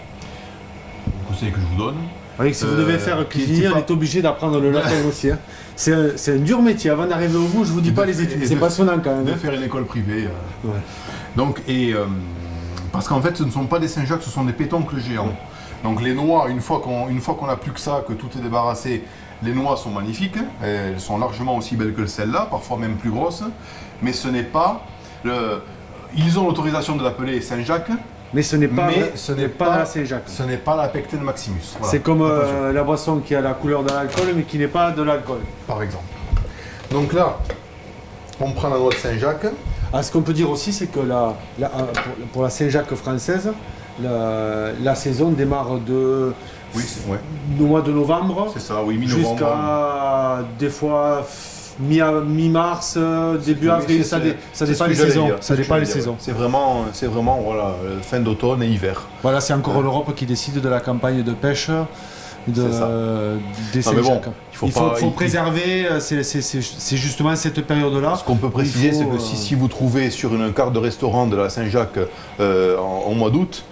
le conseil que je vous donne. Oui, si vous devez faire cuisinier, on est obligé d'apprendre le latin aussi. Hein. C'est un dur métier. Avant d'arriver au bout, je vous dis pas les études. C'est passionnant quand même. De faire une école privée. Ouais. Donc, parce qu'en fait, ce ne sont pas des Saint-Jacques, ce sont des pétoncles géants. Ouais. Donc les noix, une fois qu'on n'a plus que ça, que tout est débarrassé, les noix sont magnifiques. Elles sont largement aussi belles que celles-là, parfois même plus grosses. Mais ce n'est pas... Ils ont l'autorisation de l'appeler Saint-Jacques. Mais ce n'est pas la Saint-Jacques. Ce n'est pas la Pecten Maximus. Voilà. C'est comme la boisson qui a la couleur de l'alcool, mais qui n'est pas de l'alcool. Par exemple. Donc là, on prend la noix de Saint-Jacques. Ah, ce qu'on peut dire aussi, c'est que pour la Saint-Jacques française, la saison démarre Oui, ouais. au mois de novembre. C'est ça, oui, mi-novembre. Jusqu'à des fois mi-mars, début Oui, avril, ça dépend les saisons. Ça dépend les saisons. C'est vraiment voilà, fin d'automne et hiver. Voilà, c'est encore l'Europe qui décide de la campagne de pêche des Saint-Jacques. Bon, il faut préserver, c'est justement cette période-là. Ce qu'on peut préciser, c'est que si vous trouvez sur une carte de restaurant de la Saint-Jacques en mois d'août,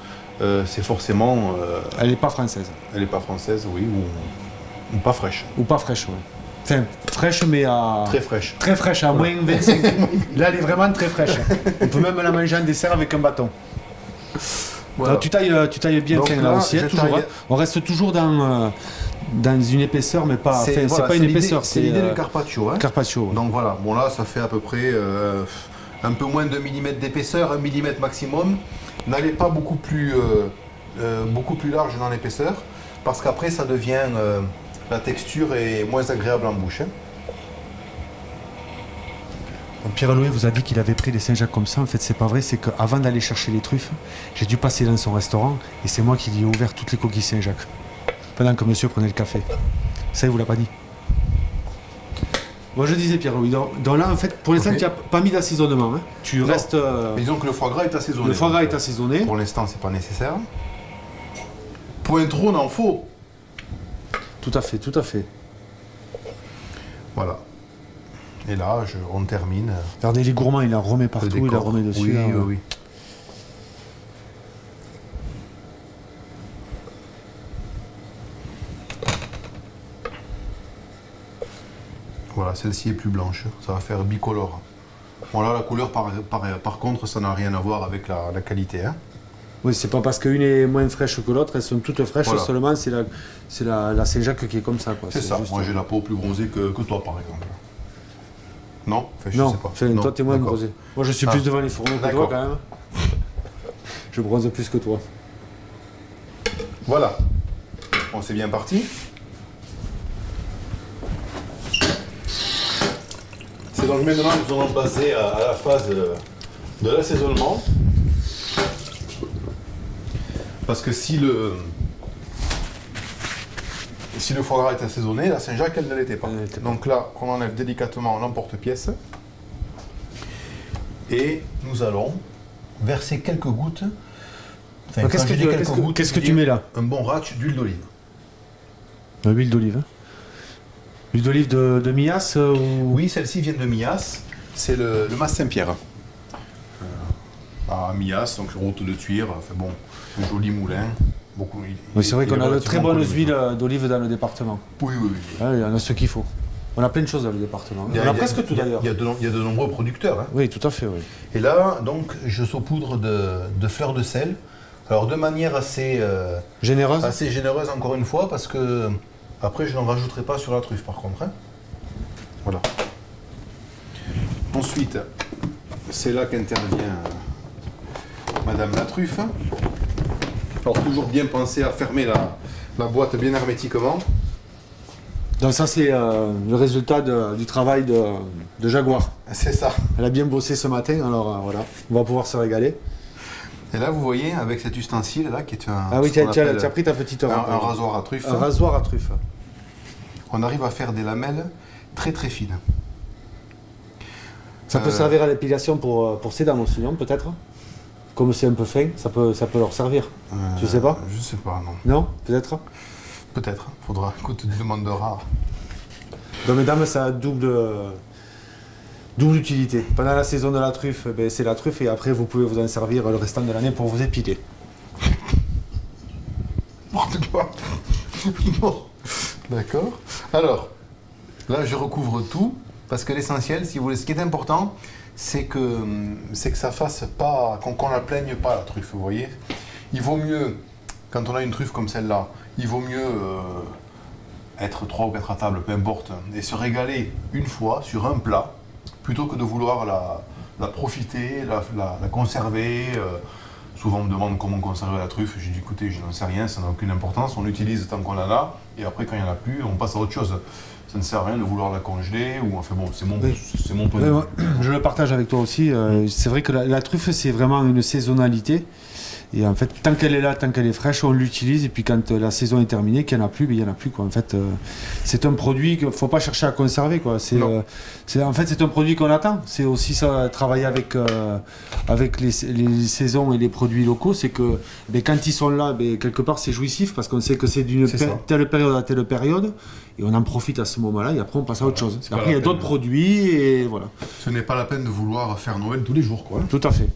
c'est forcément... elle n'est pas française. Elle n'est pas française, oui, ou pas fraîche. Ou pas fraîche, oui. Enfin, fraîche, mais à... Très fraîche. Très fraîche, à moins 25. Là, elle est vraiment très fraîche. On peut même la manger en dessert avec un bâton. Voilà. Alors, tu tailles bien fin là aussi, toujours, hein. On reste toujours dans une épaisseur, mais pas... C'est pas une épaisseur, c'est l'idée du carpaccio. Hein. Carpaccio. Ouais. Donc voilà, bon là, ça fait à peu près un peu moins de 1 mm d'épaisseur, 1 mm maximum. N'allez pas beaucoup plus large dans l'épaisseur, parce qu'après, ça devient... la texture est moins agréable en bouche. Hein. Pierre-Louis vous a dit qu'il avait pris des Saint-Jacques comme ça. En fait, c'est pas vrai. C'est qu'avant d'aller chercher les truffes, j'ai dû passer dans son restaurant et c'est moi qui lui ai ouvert toutes les coquilles Saint-Jacques pendant que monsieur prenait le café. Ça, il vous l'a pas dit. Moi, je disais, Pierre-Louis, donc là, en fait, pour l'instant, tu n'as pas mis d'assaisonnement. Hein. Tu restes... Disons que le foie gras est assaisonné. Le foie gras est assaisonné. Pour l'instant, c'est pas nécessaire. Pointreau, n'en faut. Tout à fait, tout à fait. Voilà. Et là, on termine. Regardez, les gourmands, il la remet partout, il la remet dessus. Oui, là, oui. Voilà, celle-ci est plus blanche. Ça va faire bicolore. Voilà, la couleur, par contre, ça n'a rien à voir avec la qualité. Hein. Oui, c'est pas parce qu'une est moins fraîche que l'autre, elles sont toutes fraîches, voilà. Seulement c'est la Saint-Jacques qui est comme ça. C'est ça, moi j'ai la peau plus bronzée que toi par exemple. Non, enfin, je sais pas. Enfin, toi t'es moins bronzé. Moi je suis plus devant les fourneaux que toi quand même. Je bronze plus que toi. Voilà, bon, c'est bien parti. C'est donc maintenant que nous allons passer à la phase de l'assaisonnement. Parce que si le foie gras est assaisonné, la Saint-Jacques, elle ne l'était pas. Donc là, on enlève délicatement l'emporte-pièce. Et nous allons verser quelques gouttes. Enfin, qu'est-ce que tu mets là? Un bon ratch d'huile d'olive. L'huile d'olive. Hein. L'huile d'olive de Mias ou... Oui, celle-ci vient de Mias. C'est le Mas Saint-Pierre. À Mias, donc route de Tuire. Enfin bon, un joli moulin. Oui, c'est vrai qu'on a de très bonnes huiles d'olive dans le département. Oui, oui, oui. Ah, il y en a ce qu'il faut. On a plein de choses dans le département. On a presque tout d'ailleurs. Il y a de nombreux producteurs. Hein. Oui, tout à fait. Oui. Et là, donc, je saupoudre de fleurs de sel. Alors, de manière assez généreuse. Assez généreuse, encore une fois, parce que après, je n'en rajouterai pas sur la truffe, par contre. Hein. Voilà. Ensuite, c'est là qu'intervient Madame la truffe. Alors, toujours bien penser à fermer la boîte bien hermétiquement. Donc ça c'est le résultat du travail de Jaguar. C'est ça. Elle a bien bossé ce matin, alors voilà, on va pouvoir se régaler. Et là vous voyez avec cet ustensile là qui est un... Ah oui, tu as pris ta petite rampe. Un rasoir à truffe. Un rasoir à truffe. On arrive à faire des lamelles très très fines. Ça peut servir à l'épilation pour ces dames aussi, non, peut-être? Comme c'est un peu fin, ça peut leur servir. Tu sais pas? Je sais pas, non. Non, peut-être? Peut-être. Faudra que tu demanderas. Donc mesdames, ça a double utilité. Pendant la saison de la truffe, ben, c'est la truffe et après vous pouvez vous en servir le restant de l'année pour vous épiler. Bon. D'accord. Alors, là je recouvre tout parce que l'essentiel, si vous voulez, ce qui est important, c'est que ça fasse pas, qu'on la plaigne pas la truffe, vous voyez. Il vaut mieux, quand on a une truffe comme celle-là, il vaut mieux être 3 ou 4 à table, peu importe, et se régaler une fois sur un plat, plutôt que de vouloir la profiter, la conserver Souvent on me demande comment conserver la truffe, j'ai dit écoutez, je n'en sais rien, ça n'a aucune importance, on l'utilise tant qu'on en a, et après quand il n'y en a plus, on passe à autre chose. Ça ne sert à rien de vouloir la congeler, ou enfin bon, c'est mon point de vue. Je le partage avec toi aussi. C'est vrai que la truffe, c'est vraiment une saisonnalité. Et en fait, tant qu'elle est là, tant qu'elle est fraîche, on l'utilise. Et puis quand la saison est terminée, qu'il n'y en a plus, il n'y en a plus, quoi. En fait, c'est un produit qu'il ne faut pas chercher à conserver, quoi. En fait, c'est un produit qu'on attend. C'est aussi ça, travailler avec les saisons et les produits locaux. C'est que quand ils sont là, quelque part, c'est jouissif parce qu'on sait que c'est d'une telle période à telle période. Et on en profite à ce moment-là. Et après, on passe à autre chose. Après, il y a d'autres produits. Et voilà. Ce n'est pas la peine de vouloir faire Noël tous les jours, quoi. Tout à fait.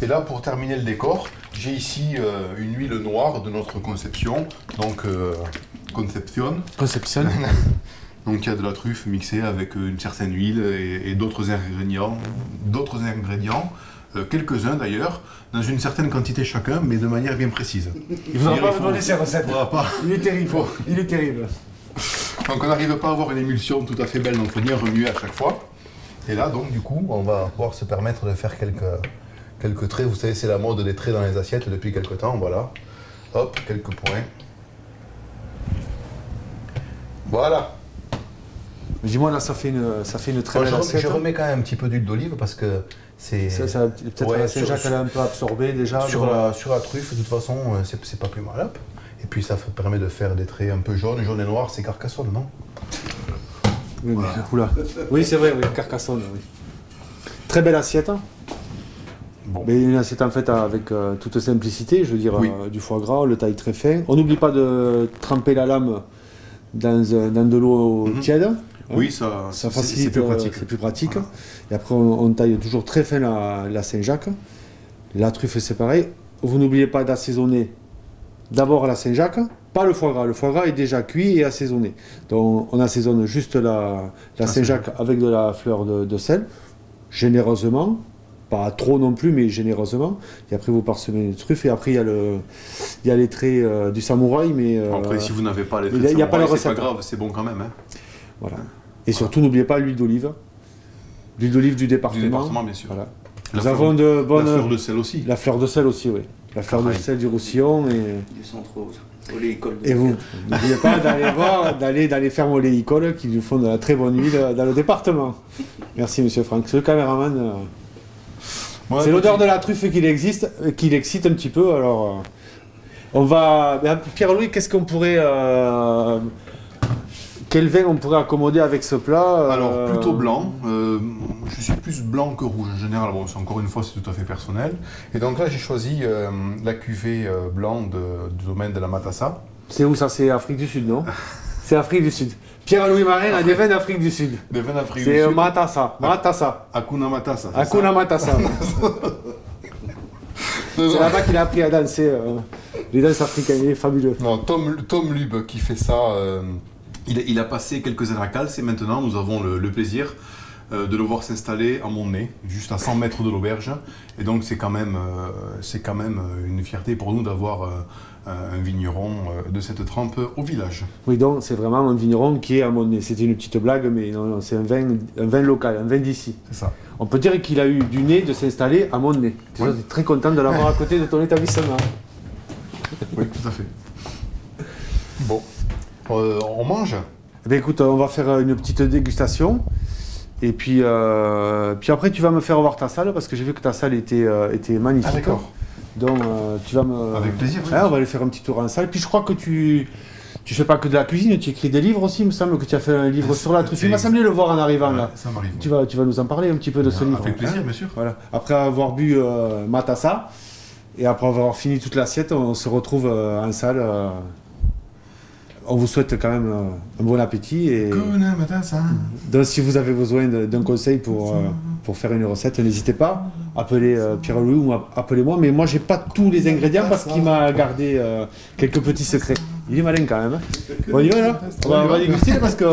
Et là, pour terminer le décor, j'ai ici une huile noire de notre conception, donc Conception. Donc il y a de la truffe mixée avec une certaine huile et d'autres ingrédients, quelques-uns d'ailleurs, dans une certaine quantité chacun, mais de manière bien précise. Il ne faudra pas me donner ces recettes. Il est terrible. Il est terrible. Donc on n'arrive pas à avoir une émulsion tout à fait belle, donc il faut bien remuer à chaque fois. Et là, donc du coup, on va pouvoir se permettre de faire quelques traits. Vous savez, c'est la mode des traits dans les assiettes depuis quelques temps, voilà. Hop, quelques points. Voilà. Dis-moi, là, ça fait une très belle assiette. Je remets quand même un petit peu d'huile d'olive parce que c'est... Peut-être la Saint-Jacques, elle a un peu absorbé déjà. Sur la truffe, de toute façon, c'est pas plus mal. Hop. Et puis ça permet de faire des traits un peu jaunes. Jaune et noir, c'est Carcassonne, non? Oui, voilà. Oui, c'est vrai, oui, Carcassonne. Oui. Très belle assiette. Bon. Mais une assiette en fait avec toute simplicité, je veux dire, du foie gras, le taille très fin. On n'oublie pas de tremper la lame dans de l'eau tiède. Oui, ça facilite, c'est plus pratique. C'est plus pratique. Voilà. Et après, on taille toujours très fin la Saint-Jacques. La truffe, c'est pareil. Vous n'oubliez pas d'assaisonner d'abord la Saint-Jacques, pas le foie gras. Le foie gras est déjà cuit et assaisonné. Donc, on assaisonne juste la Saint-Jacques avec de la fleur de sel, généreusement. Pas trop non plus, mais généreusement. Et après, vous parsemez les truffes. Et après, il y a les traits du samouraï. Mais, après, si vous n'avez pas les traits de samouraï, c'est pas grave, c'est bon quand même. Hein. Voilà. Et surtout, n'oubliez pas l'huile d'olive. L'huile d'olive du département. Du département, bien sûr. Voilà. Nous avons de bonnes... La fleur de sel aussi. La fleur de sel aussi, oui. La fleur de sel du Roussillon. Et... Du centre-rose. Et vous, n'oubliez pas d'aller dans les fermes oléicoles qui nous font de la très bonne huile dans le département. Merci, monsieur Franck. C'est le caméraman. C'est l'odeur de la truffe qui l'excite un petit peu. Alors, on va. Pierre-Louis, qu'est-ce qu'on pourrait. Quel vin on pourrait accommoder avec ce plat Alors, plutôt blanc. Je suis plus blanc que rouge en général. Bon, encore une fois, c'est tout à fait personnel. Et donc là, j'ai choisi la cuvée blanc du domaine de la Matassa. C'est où ça? C'est Afrique du Sud, non? C'est Afrique du Sud. Pierre-Louis Marin a des vins d'Afrique du Sud. Des vins d'Afrique du Sud. C'est Matassa. Hakuna Matassa. Hakuna Matassa. C'est là-bas qu'il a appris à danser les danses africaines. Il est fabuleux. Non, Tom Lube qui fait ça. Il a passé quelques années à Cals et maintenant nous avons le plaisir de le voir s'installer à Montnay, juste à 100 mètres de l'auberge. Et donc c'est quand même une fierté pour nous d'avoir un vigneron de cette trempe au village. Oui, donc c'est vraiment un vigneron qui est à Montnay. C'était une petite blague, mais non, c'est un vin local, un vin d'ici. C'est ça. On peut dire qu'il a eu du nez de s'installer à Montnay. Tu es très content de l'avoir à côté de ton établissement. Oui, tout à fait. Bon, on mange? Eh bien, écoute, on va faire une petite dégustation. Et puis après, tu vas me faire voir ta salle, parce que j'ai vu que ta salle était magnifique. Ah, d'accord. Donc, tu vas me... Avec plaisir, oui. On va aller faire un petit tour en salle. Puis je crois que tu fais pas que de la cuisine, tu écris des livres aussi. Il me semble que tu as fait un livre sur la truffe. Il m'a semblé le voir en arrivant là. Ça m'arrive. Tu vas nous en parler un petit peu de ce livre. Avec plaisir, bien sûr. Voilà. Après avoir bu Matassa, et après avoir fini toute l'assiette, on se retrouve en salle. On vous souhaite quand même un bon appétit. Et... Donc si vous avez besoin d'un conseil pour faire une recette, n'hésitez pas. Appelez Pierre-Louis ou appelez-moi. Mais moi, j'ai pas tous les ingrédients parce qu'il m'a gardé quelques petits secrets. Il est malin quand même. On y va là? On va déguster parce que...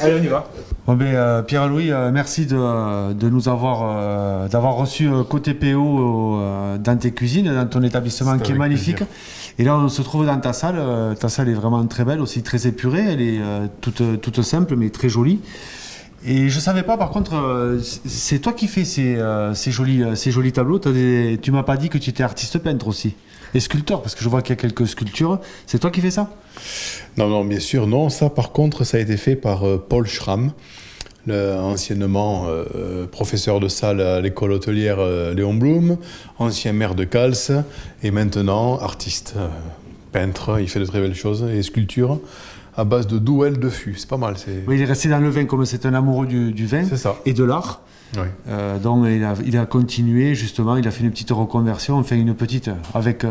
allez, on y va. Bon, Pierre-Louis, merci de nous d'avoir reçu côté PO dans tes cuisines, dans ton établissement qui est magnifique. Plaisir. Et là, on se trouve dans ta salle. Ta salle est vraiment très belle, aussi très épurée. Elle est toute simple, mais très jolie. Et je savais pas, par contre, c'est toi qui fais ces jolis tableaux. Tu m'as pas dit que tu étais artiste peintre aussi. Et sculpteur, parce que je vois qu'il y a quelques sculptures. C'est toi qui fais ça? Non, non, bien sûr, non. Ça, par contre, ça a été fait par Paul Schramm, anciennement professeur de salle à l'école hôtelière Léon Blum, ancien maire de Cals, et maintenant artiste, peintre. Il fait de très belles choses et sculptures à base de douelle de fût. C'est pas mal. Oui, il est resté dans le vin, comme c'est un amoureux du vin et de l'art. Oui. Donc il a continué, justement, il a fait une petite reconversion, enfin une petite, avec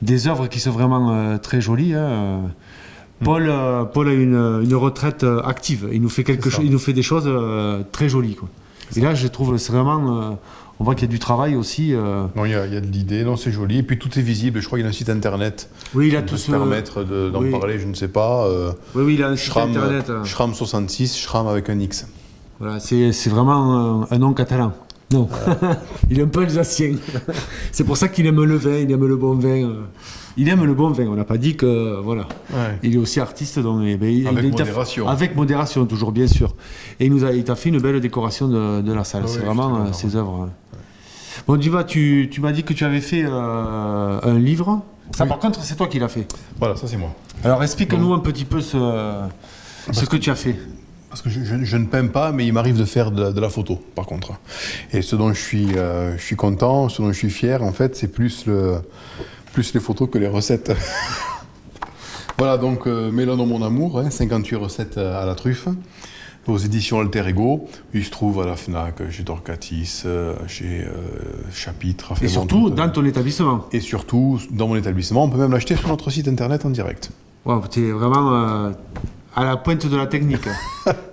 des œuvres qui sont vraiment très jolies. Hein. Paul a une retraite active, il nous fait il nous fait des choses très jolies, quoi. Et là, je trouve, c'est vraiment, on voit qu'il y a du travail aussi. Non, il y a de l'idée, non, c'est joli, et puis tout est visible. Je crois qu'il y a un site internet. Oui, il a tout tout se permettre d'en parler, je ne sais pas. Oui, il a un site internet. Schramm 66, Schramm avec un X. Voilà, c'est vraiment un nom catalan. Non, il est un peu alsacien. C'est pour ça qu'il aime le vin, il aime le bon vin. Il aime le bon vin, on n'a pas dit que... Voilà. Ouais. Il est aussi artiste, donc... avec modération. Avec modération, toujours, bien sûr. Et il t'a fait une belle décoration de la salle. C'est vraiment ses œuvres. Ouais. Bon, Duba, tu m'as dit que tu avais fait un livre. Ça, par contre, c'est toi qui l'as fait. Voilà, ça c'est moi. Alors, explique-nous un petit peu ce que tu as fait. Parce que je ne peins pas, mais il m'arrive de faire de la photo, par contre. Et ce dont je suis content, ce dont je suis fier, en fait, c'est plus les photos que les recettes. Voilà, donc Mélanon mon amour, 58 recettes à la truffe, aux éditions Alter Ego. Il se trouve à la FNAC, chez Dorcatis, chez Chapitre. Et surtout dans ton établissement. Et surtout dans mon établissement. On peut même l'acheter sur notre site internet en direct. Wow, tu es vraiment... à la pointe de la technique.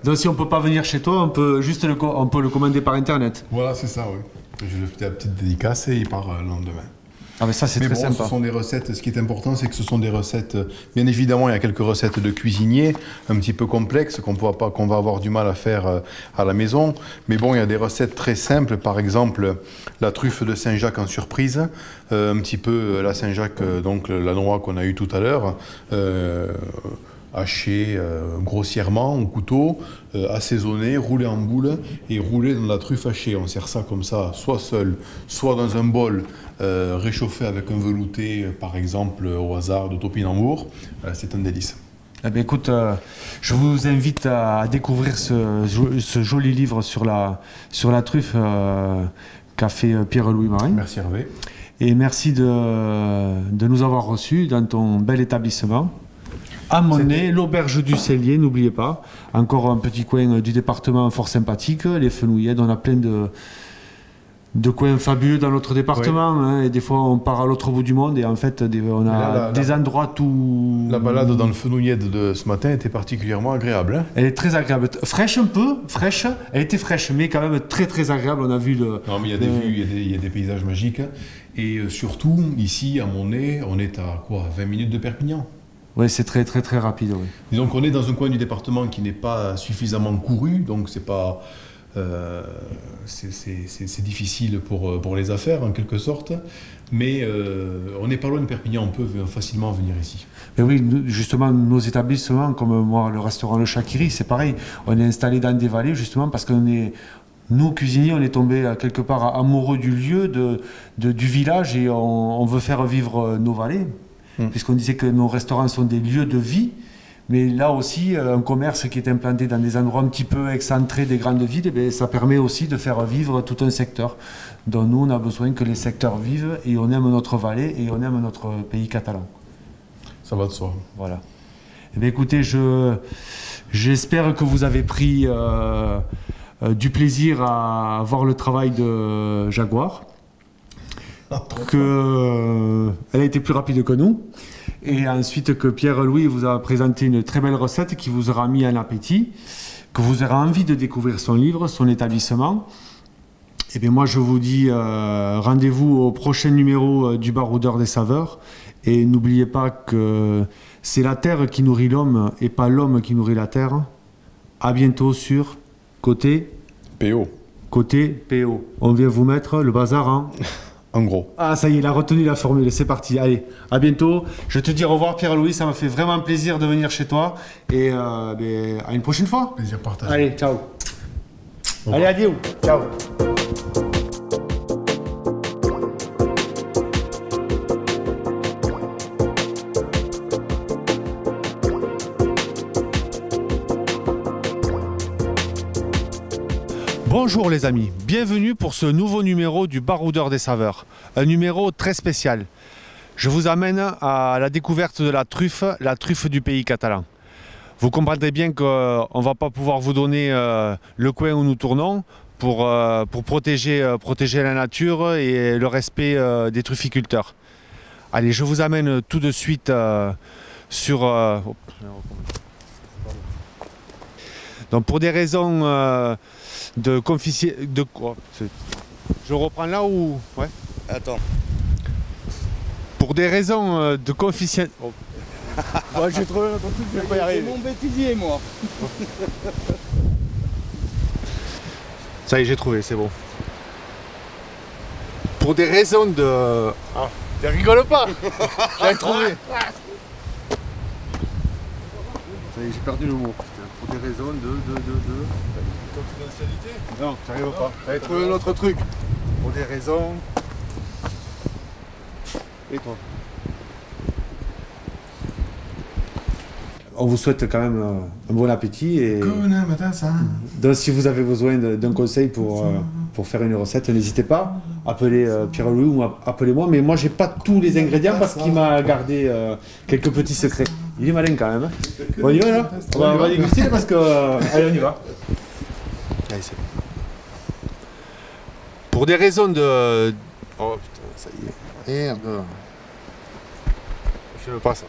Donc si on ne peut pas venir chez toi, on peut le commander par internet. Voilà, c'est ça, oui. Je lui fais la petite dédicace et il part le lendemain. Ah mais ça c'est très sympa. Ce sont des recettes, ce qui est important, c'est que ce sont des recettes, bien évidemment il y a quelques recettes de cuisiniers, un petit peu complexes, qu'on va avoir du mal à faire à la maison, mais bon, il y a des recettes très simples, par exemple la truffe de Saint-Jacques en surprise, un petit peu la Saint-Jacques, donc la noix qu'on a eue tout à l'heure, haché grossièrement au couteau, assaisonné, roulé en boule et roulé dans la truffe hachée. On sert ça comme ça, soit seul, soit dans un bol réchauffé avec un velouté, par exemple au hasard de topinambour. C'est un délice. Eh bien, écoute, je vous invite à découvrir ce joli livre sur la truffe qu'a fait Pierre-Louis Marin. Merci Hervé. Et merci de nous avoir reçus dans ton bel établissement. À Monnet, l'auberge du Cellier, n'oubliez pas. Encore un petit coin du département fort sympathique, les Fenouillèdes. On a plein de coins fabuleux dans notre département. Oui. Hein, et des fois, on part à l'autre bout du monde et en fait, on a des endroits tout... La balade dans le Fenouillède de ce matin était particulièrement agréable. Hein. Elle est très agréable. Fraîche un peu, fraîche. Elle était fraîche, mais quand même très très agréable. On a vu le... Non, mais il y a des vues, il y a des paysages magiques. Et surtout, ici, à Monnet, on est à quoi, 20 minutes de Perpignan. Oui, c'est très très très rapide. Oui. Disons qu'on est dans un coin du département qui n'est pas suffisamment couru, donc c'est pas, c'est difficile pour les affaires en quelque sorte, mais on n'est pas loin de Perpignan, on peut facilement venir ici. Mais oui, justement, nos établissements, comme moi, le restaurant Le Chakiri, c'est pareil, on est installé dans des vallées justement parce qu'on est... Nous, cuisiniers, on est tombés quelque part amoureux du lieu, du village et on veut faire vivre nos vallées. Puisqu'on disait que nos restaurants sont des lieux de vie, mais là aussi, un commerce qui est implanté dans des endroits un petit peu excentrés des grandes villes, eh ça permet aussi de faire vivre tout un secteur. Donc nous, on a besoin que les secteurs vivent et on aime notre vallée et on aime notre pays catalan. Ça va de soi. Voilà. Eh bien, écoutez, j'espère que vous avez pris du plaisir à voir le travail de Jaguar. Elle a été plus rapide que nous et ensuite que Pierre-Louis vous a présenté une très belle recette qui vous aura mis en appétit, que vous aurez envie de découvrir son livre, son établissement. Et bien moi je vous dis rendez-vous au prochain numéro du Baroudeur des Saveurs et n'oubliez pas que c'est la terre qui nourrit l'homme et pas l'homme qui nourrit la terre. À bientôt sur Côté PO. Côté PO. On vient vous mettre le bazar en... En gros. Ah, ça y est, il a retenu la formule, c'est parti. Allez, à bientôt. Je te dis au revoir, Pierre-Louis, ça m'a fait vraiment plaisir de venir chez toi. Et à une prochaine fois. Plaisir partagé. Allez, ciao. Allez, adieu. Ciao. Bonjour les amis, bienvenue pour ce nouveau numéro du Baroudeur des saveurs. Un numéro très spécial. Je vous amène à la découverte de la truffe du pays catalan. Vous comprendrez bien qu'on ne va pas pouvoir vous donner le coin où nous tournons pour protéger la nature et le respect des trufficulteurs. Allez, je vous amène tout de suite sur... Donc pour des raisons de confidentialité... Je reprends là ou... Ouais. Attends. Pour des raisons de confidentialité... Oh. Moi j'ai trouvé notre truc, je vais pas y arriver. C'est mon bêtisier moi. Ça y est, j'ai trouvé, c'est bon. Pour des raisons de... Ah, tu rigoles pas. J'avais trouvé. Ça y est, j'ai perdu le mot. Pour des raisons de... Confidentialité? Non, j'arrive pas. J'avais trouvé notre truc. Pour des raisons... Et toi? On vous souhaite quand même un bon appétit et donc si vous avez besoin d'un conseil pour faire une recette, n'hésitez pas, appelez Pierre-Louis ou appelez-moi, mais moi j'ai pas tous les ingrédients parce qu'il m'a gardé quelques petits secrets. Il est malin quand même. On y va là? On va déguster parce que... allez, on y va. Allez, c'est bon. Pour des raisons de... Oh putain, ça y est. Merde. Je ne fais pas ça.